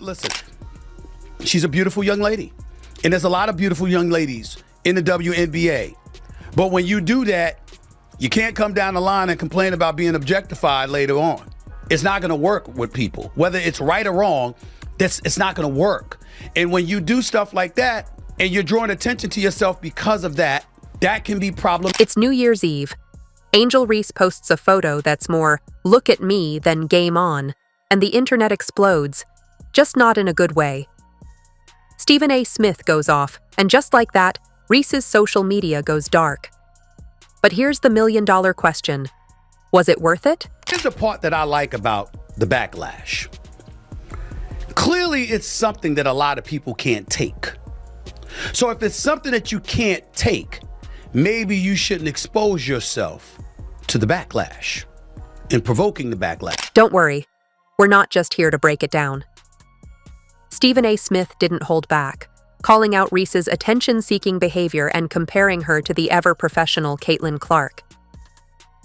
listen, she's a beautiful young lady. And there's a lot of beautiful young ladies in the WNBA. But when you do that, you can't come down the line and complain about being objectified later on. It's not going to work with people. Whether it's right or wrong, it's not going to work. And when you do stuff like that and you're drawing attention to yourself because of that, that can be problematic. It's New Year's Eve. Angel Reese posts a photo that's more "look at me" than "game on," and the internet explodes, just not in a good way. Stephen A. Smith goes off, and just like that, Reese's social media goes dark. But here's the million-dollar question. Was it worth it? Here's the part that I like about the backlash. Clearly, it's something that a lot of people can't take. So if it's something that you can't take, maybe you shouldn't expose yourself to the backlash and provoking the backlash. Don't worry. We're not just here to break it down. Stephen A. Smith didn't hold back, calling out Reese's attention-seeking behavior and comparing her to the ever-professional Caitlin Clark.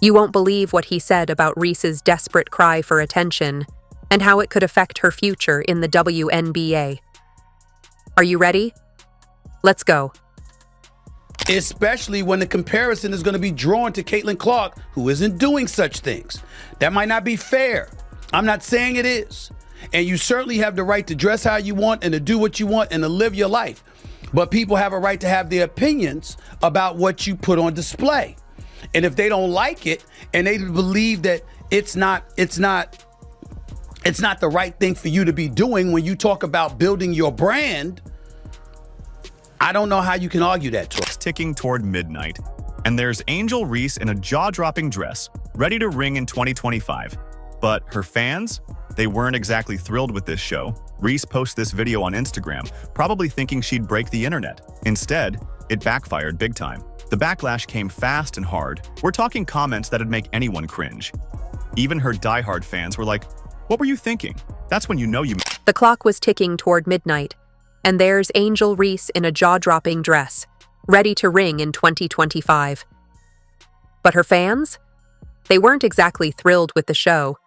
You won't believe what he said about Reese's desperate cry for attention and how it could affect her future in the WNBA. Are you ready? Let's go. Especially when the comparison is going to be drawn to Caitlin Clark, who isn't doing such things. That might not be fair. I'm not saying it is. And you certainly have the right to dress how you want and to do what you want and to live your life. But people have a right to have their opinions about what you put on display. And if they don't like it and they believe that it's not the right thing for you to be doing when you talk about building your brand, I don't know how you can argue that. It's ticking toward midnight, and there's Angel Reese in a jaw-dropping dress, ready to ring in 2025. But her fans? They weren't exactly thrilled with this show. Reese posted this video on Instagram, probably thinking she'd break the internet. Instead, it backfired big time. The backlash came fast and hard. We're talking comments that'd make anyone cringe. Even her diehard fans were like, "What were you thinking?" That's when you know you... The clock was ticking toward midnight, and there's Angel Reese in a jaw-dropping dress, ready to ring in 2025. But her fans? They weren't exactly thrilled with the show.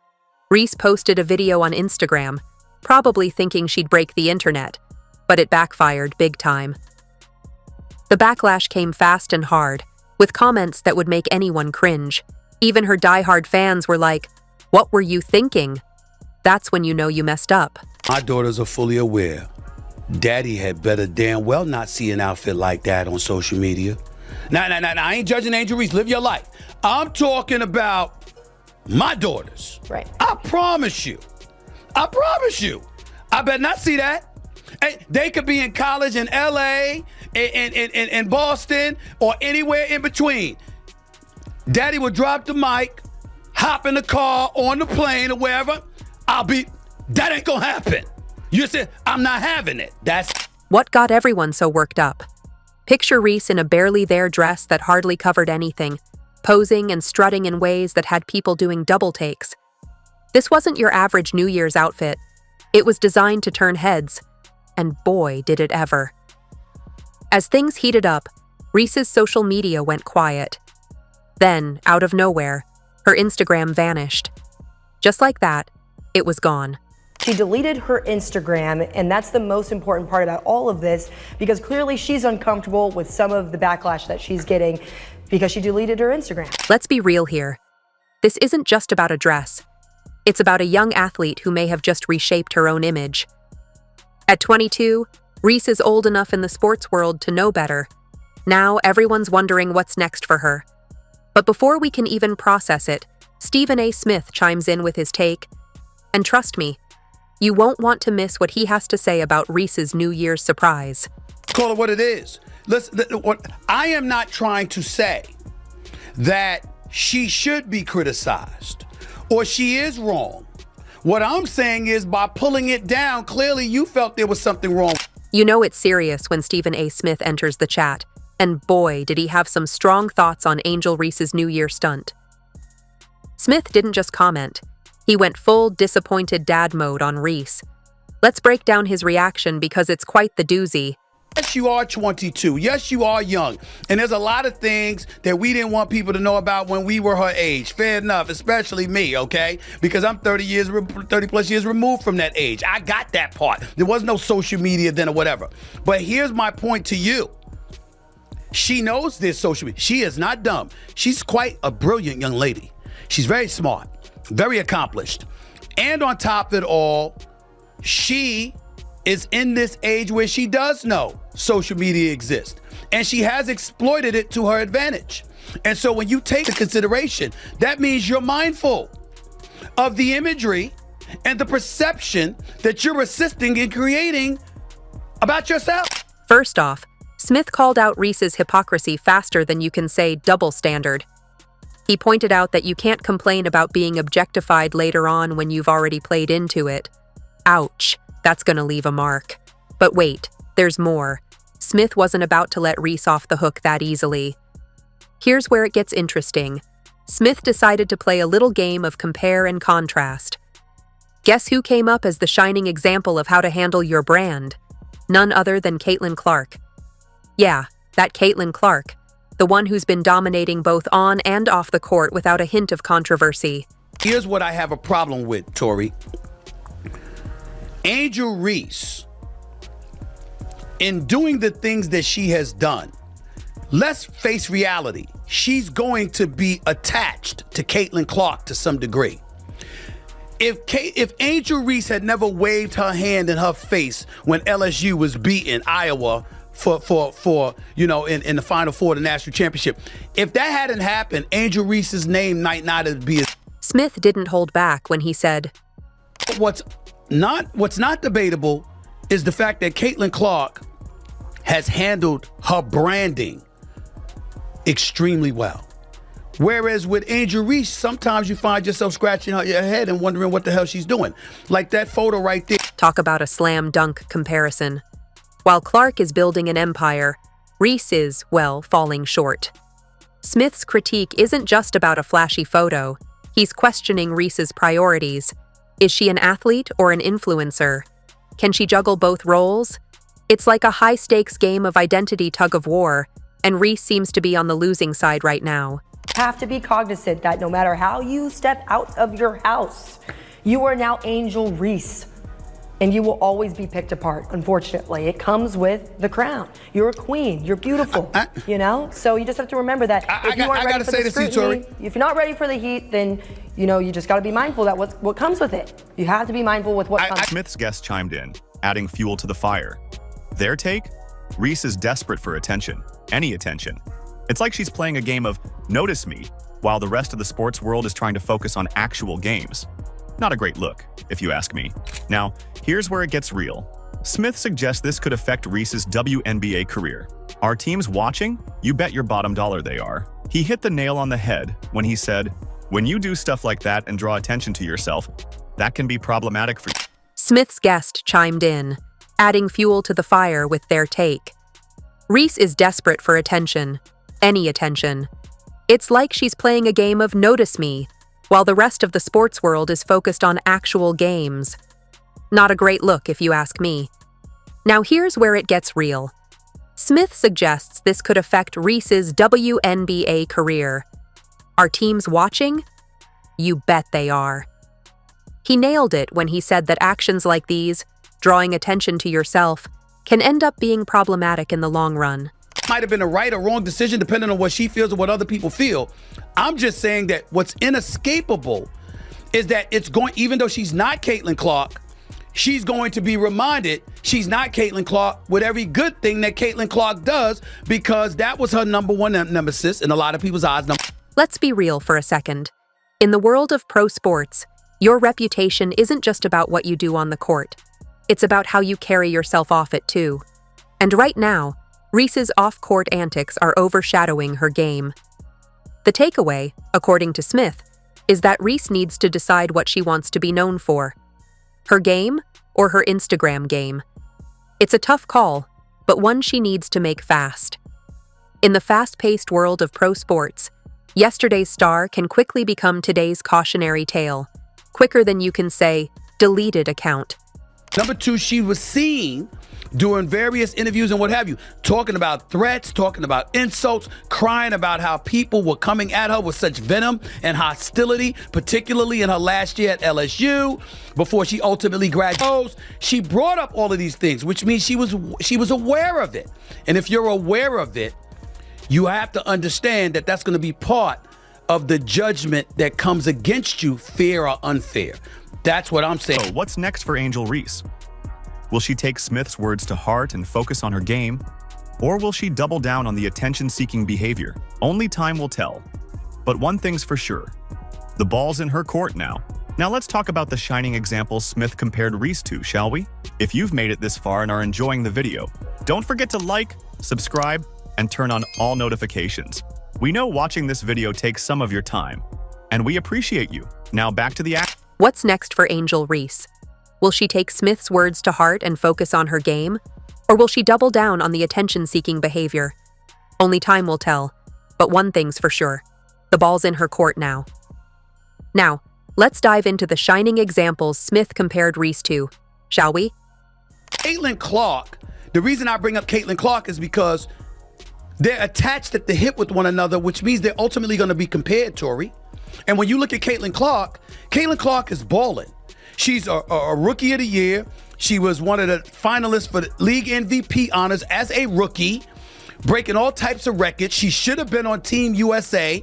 Reese posted a video on Instagram, probably thinking she'd break the internet, but it backfired big time. The backlash came fast and hard, with comments that would make anyone cringe. Even her diehard fans were like, "What were you thinking?" That's when you know you messed up. My daughters are fully aware. Daddy had better damn well not see an outfit like that on social media. Now, I ain't judging Angel Reese. Live your life. I'm talking about my daughters. Right. I promise you. I better not see that. Hey, they could be in college in LA, in Boston, or anywhere in between. Daddy will drop the mic, hop in the car, on the plane, or wherever. That ain't gonna happen. You said, I'm not having it. That's what got everyone so worked up. Picture Reese in a barely there dress that hardly covered anything, posing and strutting in ways that had people doing double takes. This wasn't your average New Year's outfit. It was designed to turn heads, and boy, did it ever. As things heated up, Reese's social media went quiet. Then, out of nowhere, her Instagram vanished. Just like that, it was gone. She deleted her Instagram, and that's the most important part about all of this, because clearly she's uncomfortable with some of the backlash that she's getting because she deleted her Instagram. Let's be real here. This isn't just about a dress. It's about a young athlete who may have just reshaped her own image. At 22, Reese is old enough in the sports world to know better. Now everyone's wondering what's next for her. But before we can even process it, Stephen A. Smith chimes in with his take. And trust me, you won't want to miss what he has to say about Reese's New Year's surprise. call it what it is. Listen, I am not trying to say that she should be criticized or she is wrong. What I'm saying is by pulling it down, clearly you felt there was something wrong. You know it's serious when Stephen A. Smith enters the chat, and boy, did he have some strong thoughts on Angel Reese's New Year stunt. Smith didn't just comment. He went full disappointed dad mode on Reese. Let's break down his reaction because it's quite the doozy. Yes, you are 22. Yes, you are young. And there's a lot of things that we didn't want people to know about when we were her age. Fair enough, especially me, okay? Because I'm 30 plus years removed from that age. I got that part. There was no social media then or whatever. But here's my point to you. She knows this social media. She is not dumb. She's quite a brilliant young lady. She's very smart, very accomplished. And on top of it all, she is in this age where she does know social media exists. And she has exploited it to her advantage. And so when you take into consideration, that means you're mindful of the imagery and the perception that you're assisting in creating about yourself. First off, Smith called out Reese's hypocrisy faster than you can say double standard. He pointed out that you can't complain about being objectified later on when you've already played into it. Ouch, that's gonna leave a mark. But wait, there's more. Smith wasn't about to let Reese off the hook that easily. Here's where it gets interesting. Smith decided to play a little game of compare and contrast. Guess who came up as the shining example of how to handle your brand? None other than Caitlin Clark. Yeah, that Caitlin Clark, the one who's been dominating both on and off the court without a hint of controversy. Here's what I have a problem with, Tori. Angel Reese, in doing the things that she has done, let's face reality. She's going to be attached to Caitlin Clark to some degree. If Angel Reese had never waved her hand in her face when LSU was beating Iowa for in the Final Four of the national championship, if that hadn't happened, Angel Reese's name might not have been. Smith didn't hold back when he said, What's not debatable is the fact that Caitlin Clark has handled her branding extremely well. Whereas with Angel Reese, sometimes you find yourself scratching your head and wondering what the hell she's doing. Like that photo right there. talk about a slam dunk comparison. While Clark is building an empire, Reese is, well, falling short. Smith's critique isn't just about a flashy photo. He's questioning Reese's priorities. Is she an athlete or an influencer? Can she juggle both roles? It's like a high-stakes game of identity tug-of-war, and Reese seems to be on the losing side right now. Have to be cognizant that no matter how you step out of your house, you are now Angel Reese. And you will always be picked apart, unfortunately. It comes with the crown. You're a queen. You're beautiful, you know? So you just have to remember that if you aren't ready for the scrutiny, if you're not ready for the heat, then, you just got to be mindful that what comes with it. You have to be mindful with what comes. Smith's guest chimed in, adding fuel to the fire. Their take? Reese is desperate for attention. Any attention. It's like she's playing a game of notice me, while the rest of the sports world is trying to focus on actual games. Not a great look, if you ask me. Now, here's where it gets real. Smith suggests this could affect Reese's WNBA career. Are teams watching? You bet your bottom dollar they are. He hit the nail on the head when he said, when you do stuff like that and draw attention to yourself, that can be problematic for you. Smith's guest chimed in, adding fuel to the fire with their take. Reese is desperate for attention. Any attention. It's like she's playing a game of notice me, while the rest of the sports world is focused on actual games. Not a great look, if you ask me. Now here's where it gets real. Smith suggests this could affect Reese's WNBA career. Are teams watching? You bet they are. He nailed it when he said that actions like these, drawing attention to yourself, can end up being problematic in the long run. Might have been a right or wrong decision depending on what she feels or what other people feel. I'm just saying that what's inescapable is that it's going, even though she's not Caitlin Clark, she's going to be reminded she's not Caitlin Clark with every good thing that Caitlin Clark does, because that was her number one nemesis in a lot of people's eyes. Let's be real for a second. In the world of pro sports, your reputation isn't just about what you do on the court. It's about how you carry yourself off it too. And right now, Reese's off-court antics are overshadowing her game. The takeaway, according to Smith, is that Reese needs to decide what she wants to be known for. Her game or her Instagram game. It's a tough call, but one she needs to make fast. In the fast-paced world of pro sports, yesterday's star can quickly become today's cautionary tale, quicker than you can say, deleted account. Number two, she was seen doing various interviews and what have you, talking about threats, talking about insults, crying about how people were coming at her with such venom and hostility, particularly in her last year at LSU, before she ultimately graduated. She brought up all of these things, which means she was aware of it. And if you're aware of it, you have to understand that that's going to be part of the judgment that comes against you, fair or unfair. That's what I'm saying. So what's next for Angel Reese? Will she take Smith's words to heart and focus on her game? Or will she double down on the attention-seeking behavior? Only time will tell. But one thing's for sure. The ball's in her court now. Now let's talk about the shining example Smith compared Reese to, shall we? If you've made it this far and are enjoying the video, don't forget to like, subscribe, and turn on all notifications. We know watching this video takes some of your time, and we appreciate you. Now back to the act. What's next for Angel Reese? Will she take Smith's words to heart and focus on her game? Or will she double down on the attention-seeking behavior? Only time will tell. But one thing's for sure. The ball's in her court now. Now, let's dive into the shining examples Smith compared Reese to, shall we? Caitlin Clark, the reason I bring up Caitlin Clark is because they're attached at the hip with one another, which means they're ultimately going to be compared, Tori. And when you look at Caitlin Clark is balling. She's a rookie of the year. She was one of the finalists for the league MVP honors as a rookie, breaking all types of records. She should have been on Team USA.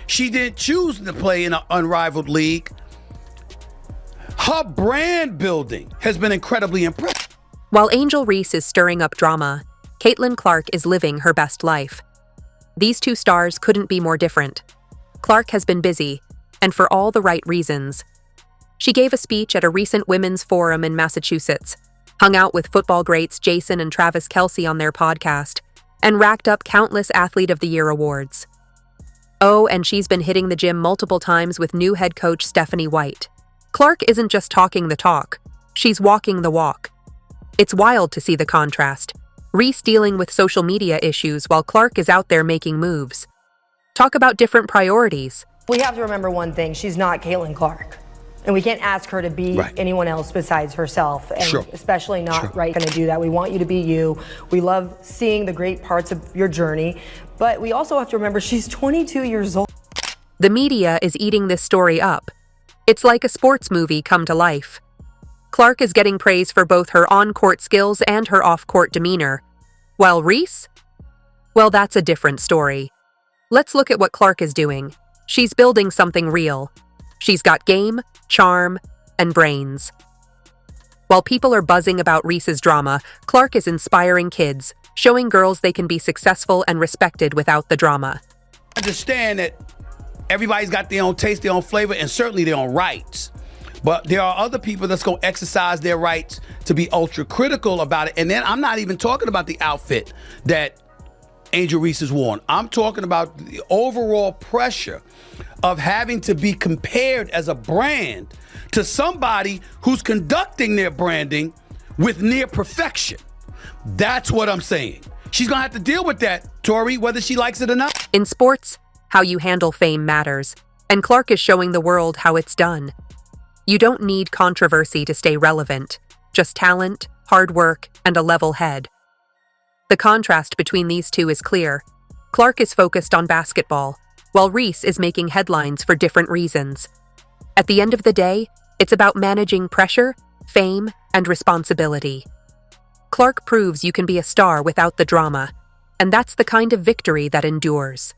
She didn't choose to play in an unrivaled league. Her brand building has been incredibly impressive. While Angel Reese is stirring up drama, Caitlin Clark is living her best life. These two stars couldn't be more different. Clark has been busy, and for all the right reasons. She gave a speech at a recent women's forum in Massachusetts, hung out with football greats Jason and Travis Kelce on their podcast, and racked up countless Athlete of the Year awards. Oh, and she's been hitting the gym multiple times with new head coach Stephanie White. Clark isn't just talking the talk, she's walking the walk. It's wild to see the contrast. Reese dealing with social media issues while Clark is out there making moves. Talk about different priorities. We have to remember one thing, she's not Caitlin Clark. And we can't ask her to be anyone else besides herself, and especially not going to do that. We want you to be you. We love seeing the great parts of your journey, but we also have to remember she's 22 years old. The media is eating this story up. It's like a sports movie come to life. Clark is getting praise for both her on-court skills and her off-court demeanor. While Reese? Well, that's a different story. Let's look at what Clark is doing. She's building something real. She's got game, charm, and brains. While people are buzzing about Reese's drama, Clark is inspiring kids, showing girls they can be successful and respected without the drama. Understand that everybody's got their own taste, their own flavor, and certainly their own rights. But there are other people that's going to exercise their rights to be ultra critical about it. And then I'm not even talking about the outfit that Angel Reese has worn. I'm talking about the overall pressure of having to be compared as a brand to somebody who's conducting their branding with near perfection. That's what I'm saying. She's gonna have to deal with that, Tori, whether she likes it or not. In sports, how you handle fame matters, and Clark is showing the world how it's done. You don't need controversy to stay relevant, just talent, hard work, and a level head. The contrast between these two is clear. Clark is focused on basketball, while Reese is making headlines for different reasons. At the end of the day, it's about managing pressure, fame, and responsibility. Clark proves you can be a star without the drama, and that's the kind of victory that endures.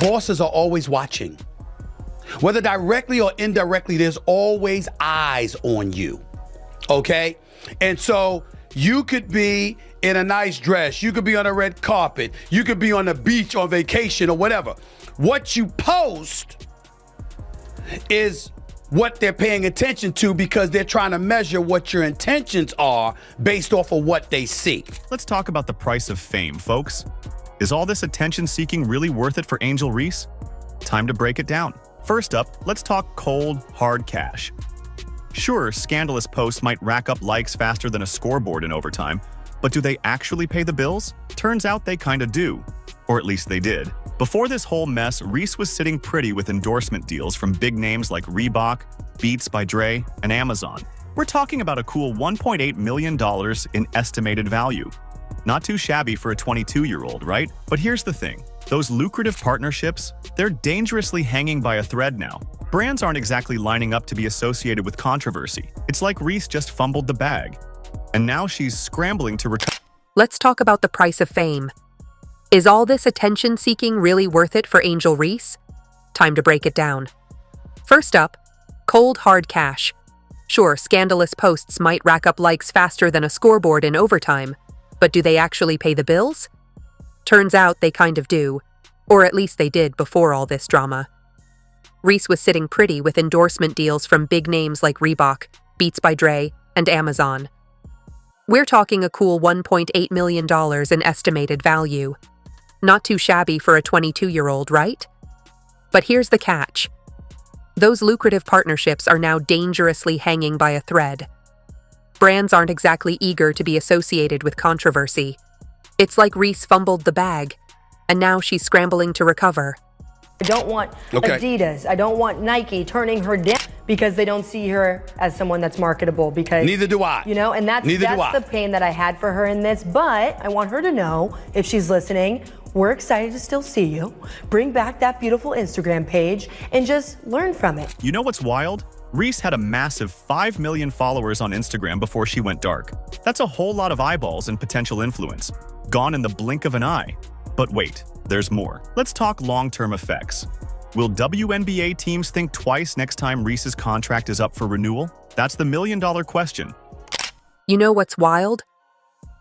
Bosses are always watching. Whether directly or indirectly, there's always eyes on you, okay? And so you could be in a nice dress, you could be on a red carpet, you could be on the beach on vacation or whatever. What you post is what they're paying attention to because they're trying to measure what your intentions are based off of what they see. Let's talk about the price of fame, folks. Is all this attention-seeking really worth it for Angel Reese? Time to break it down. First up, let's talk cold, hard cash. Sure, scandalous posts might rack up likes faster than a scoreboard in overtime, but do they actually pay the bills? Turns out they kinda do. Or at least they did. Before this whole mess, Reese was sitting pretty with endorsement deals from big names like Reebok, Beats by Dre, and Amazon. We're talking about a cool $1.8 million in estimated value. Not too shabby for a 22-year-old, right? But here's the thing. Those lucrative partnerships, they're dangerously hanging by a thread now. Brands aren't exactly lining up to be associated with controversy. It's like Reese just fumbled the bag. And now she's scrambling to recover. Let's talk about the price of fame. Is all this attention-seeking really worth it for Angel Reese? Time to break it down. First up, cold hard cash. Sure, scandalous posts might rack up likes faster than a scoreboard in overtime, but do they actually pay the bills? Turns out they kind of do, or at least they did before all this drama. Reese was sitting pretty with endorsement deals from big names like Reebok, Beats by Dre, and Amazon. We're talking a cool $1.8 million in estimated value. Not too shabby for a 22-year-old, right? But here's the catch. Those lucrative partnerships are now dangerously hanging by a thread. Brands aren't exactly eager to be associated with controversy. It's like Reese fumbled the bag, and now she's scrambling to recover. I don't want Adidas. I don't want Nike turning her down because they don't see her as someone that's marketable. Because Neither do I. You know, and that's the pain that I had for her in this. But I want her to know, if she's listening, we're excited to still see you. Bring back that beautiful Instagram page and just learn from it. You know what's wild? Reese had a massive 5 million followers on Instagram before she went dark. That's a whole lot of eyeballs and potential influence. Gone in the blink of an eye. But wait, there's more. Let's talk long-term effects. Will WNBA teams think twice next time Reese's contract is up for renewal? That's the million-dollar question. You know what's wild?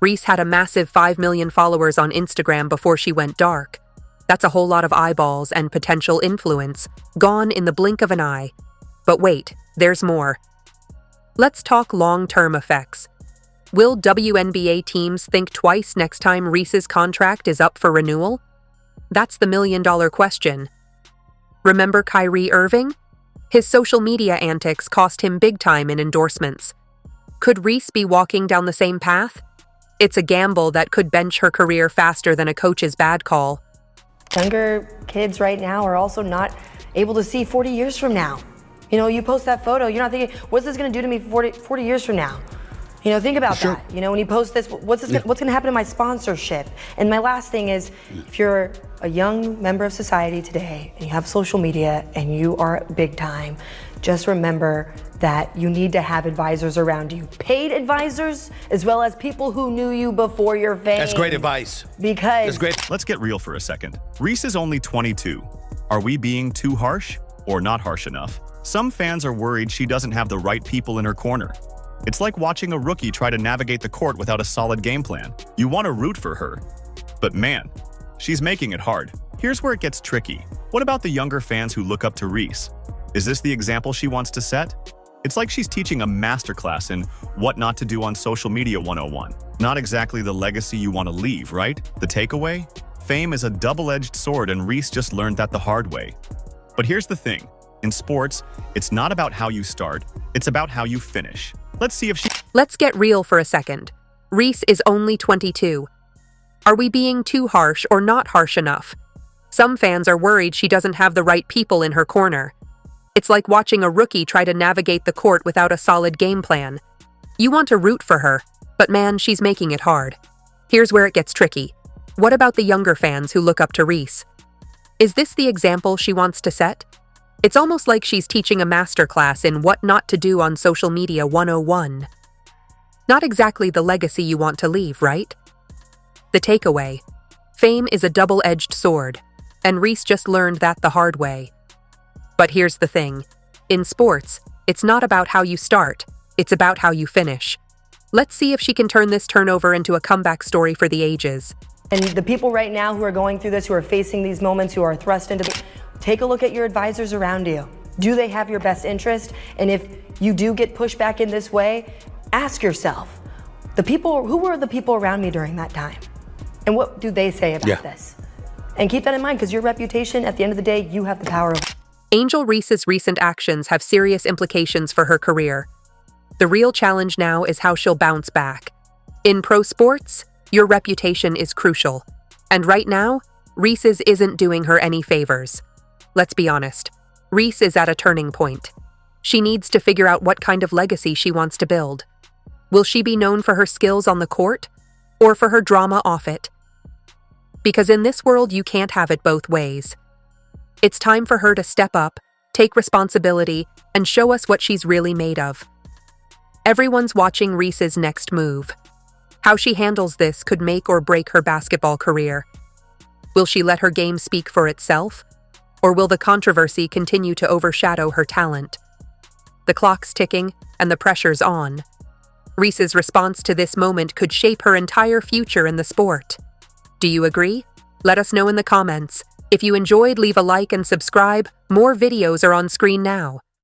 Reese had a massive 5 million followers on Instagram before she went dark. That's a whole lot of eyeballs and potential influence, gone in the blink of an eye. But wait, there's more. Let's talk long-term effects. Will WNBA teams think twice next time Reese's contract is up for renewal? That's the million-dollar question. Remember Kyrie Irving? His social media antics cost him big time in endorsements. Could Reese be walking down the same path? It's a gamble that could bench her career faster than a coach's bad call. Younger kids right now are also not able to see 40 years from now. You know, you post that photo, you're not thinking, what's this gonna do to me 40 years from now? You know, think about that. You know, when you post this, what's gonna happen to my sponsorship? And my last thing is, if you're a young member of society today and you have social media and you are big time, just remember that you need to have advisors around you. Paid advisors, as well as people who knew you before your fame. That's great advice. Because That's great. Let's get real for a second. Reese is only 22. Are we being too harsh or not harsh enough? Some fans are worried she doesn't have the right people in her corner. It's like watching a rookie try to navigate the court without a solid game plan. You want to root for her. But man, she's making it hard. Here's where it gets tricky. What about the younger fans who look up to Reese? Is this the example she wants to set? It's like she's teaching a masterclass in what not to do on social media 101. Not exactly the legacy you want to leave, right? The takeaway? Fame is a double-edged sword, and Reese just learned that the hard way. But here's the thing. In sports, it's not about how you start, it's about how you finish. Let's see if she... Let's get real for a second. Reese is only 22. Are we being too harsh or not harsh enough? Some fans are worried she doesn't have the right people in her corner. It's like watching a rookie try to navigate the court without a solid game plan. You want to root for her, but man, she's making it hard. Here's where it gets tricky. What about the younger fans who look up to Reese? Is this the example she wants to set? It's almost like she's teaching a masterclass in what not to do on social media 101. Not exactly the legacy you want to leave, right? The takeaway. Fame is a double-edged sword, and Reese just learned that the hard way. But here's the thing. In sports, it's not about how you start, it's about how you finish. Let's see if she can turn this turnover into a comeback story for the ages. And the people right now who are going through this, who are facing these moments, who are thrust into the... Take a look at your advisors around you. Do they have your best interest? And if you do get pushed back in this way, ask yourself, who were the people around me during that time? And what do they say about this? And keep that in mind, because your reputation, at the end of the day, you have the power of... Angel Reese's recent actions have serious implications for her career. The real challenge now is how she'll bounce back. In pro sports, your reputation is crucial. And right now, Reese's isn't doing her any favors. Let's be honest, Reese is at a turning point. She needs to figure out what kind of legacy she wants to build. Will she be known for her skills on the court or for her drama off it? Because in this world, you can't have it both ways. It's time for her to step up, take responsibility, and show us what she's really made of. Everyone's watching Reese's next move. How she handles this could make or break her basketball career. Will she let her game speak for itself? Or will the controversy continue to overshadow her talent? The clock's ticking, and the pressure's on. Reese's response to this moment could shape her entire future in the sport. Do you agree? Let us know in the comments. If you enjoyed, leave a like and subscribe. More videos are on screen now.